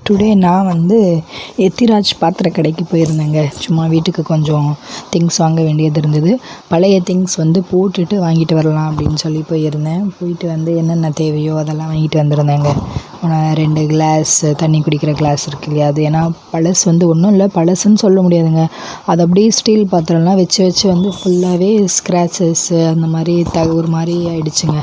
Today நான் வந்து எத்திராஜ் பாத்திர கடைக்கு போயிருந்தேங்க. சும்மா வீட்டுக்கு கொஞ்சம் திங்ஸ் வாங்க வேண்டியது இருந்தது. பழைய திங்ஸ் வந்து போட்டுட்டு வாங்கிட்டு வரலாம் அப்படின்னு சொல்லி போயிருந்தேன். போயிட்டு வந்து என்னென்ன தேவையோ அதெல்லாம் வாங்கிட்டு வந்திருந்தேங்க. 2 கிளாஸ் தண்ணி குடிக்கிற கிளாஸ் இருக்கு இல்லையா, அது ஏன்னா பழசு வந்து ஒன்றும் இல்லை, பழசுன்னு சொல்ல முடியாதுங்க. அது அப்படியே ஸ்டீல் பாத்திரம்லாம் வச்சு வச்சு வந்து ஃபுல்லாகவே ஸ்க்ராச்சஸ்ஸு அந்த மாதிரி ஒரு மாதிரி ஆயிடுச்சுங்க.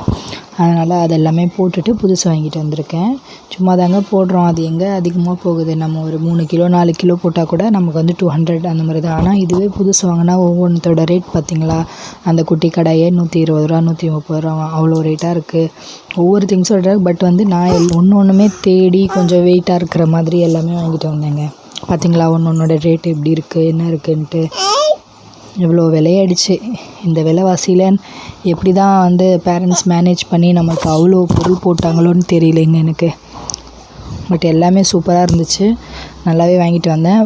அதனால் அதெல்லாமே போட்டுட்டு புதுசு வாங்கிட்டு வந்திருக்கேன். சும்மா தாங்க போடுறோம், அது எங்கே அதிகமாக போகுது. நம்ம ஒரு 3 கிலோ 4 கிலோ போட்டால் கூட நமக்கு வந்து 200 அந்த மாதிரி தான். ஆனால் இதுவே புதுசு வாங்கினா ஒவ்வொன்றத்தோட ரேட் பார்த்திங்களா, அந்த குட்டி கடாயே 120 ரூபா 130 ரூபா அவ்வளோ ரேட்டாக இருக்குது. ஒவ்வொரு திங்ஸோட பட் வந்து நான் ஒன்றுமே தேடி கொஞ்சம் வெயிட்டாக இருக்கிற மாதிரி எல்லாமே வாங்கிட்டு வந்தேங்க. பார்த்திங்களா ஒன்றோட ரேட்டு எப்படி இருக்குது என்ன இருக்குன்ட்டு. இவ்வளோ விலையாயிடுச்சு. இந்த விலைவாசியில் எப்படி தான் வந்து பேரண்ட்ஸ் மேனேஜ் பண்ணி நமக்கு அவ்வளோ பொருள் போட்டாங்களோன்னு தெரியலைங்க எனக்கு. பட் எல்லாமே சூப்பராக இருந்துச்சு, நல்லாவே வாங்கிட்டு வந்தேன்.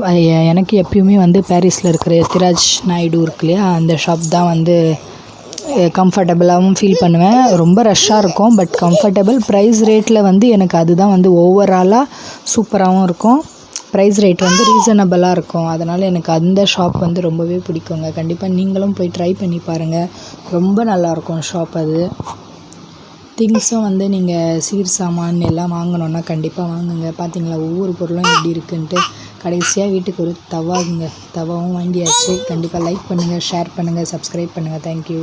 எனக்கு எப்பயுமே வந்து பாரிஸில் இருக்கிற எத்திராஜ் நாயுடு இருக்கு இல்லையா, அந்த ஷாப் தான் வந்து கம்ஃபர்டபுளாகவும் ஃபீல் பண்ணுவேன். ரொம்ப ரஷ்ஷாக இருக்கும், பட் கம்ஃபர்டபுள் ப்ரைஸ் ரேட்டில் வந்து எனக்கு அதுதான் வந்து ஓவராலாக சூப்பராகவும் இருக்கும். ப்ரைஸ் ரேட் வந்து ரீசனபிளாக இருக்கும். அதனால் எனக்கு அந்த ஷாப் வந்து ரொம்பவே பிடிக்குங்க. கண்டிப்பாக நீங்களும் போய் ட்ரை பண்ணி பாருங்கள், ரொம்ப நல்லாயிருக்கும் ஷாப் அது. திங்ஸும் வந்து நீங்கள் சீர் சாமான் எல்லாம் வாங்கணுன்னா கண்டிப்பாக வாங்குங்க. பார்த்தீங்களா ஒவ்வொரு பொருளும் எப்படி இருக்குன்ட்டு. கடைசியாக வீட்டுக்கு ஒரு தவாவும் வாங்கியாச்சு. கண்டிப்பாக லைக் பண்ணுங்கள், ஷேர் பண்ணுங்கள், சப்ஸ்கிரைப் பண்ணுங்கள். தேங்க்யூ.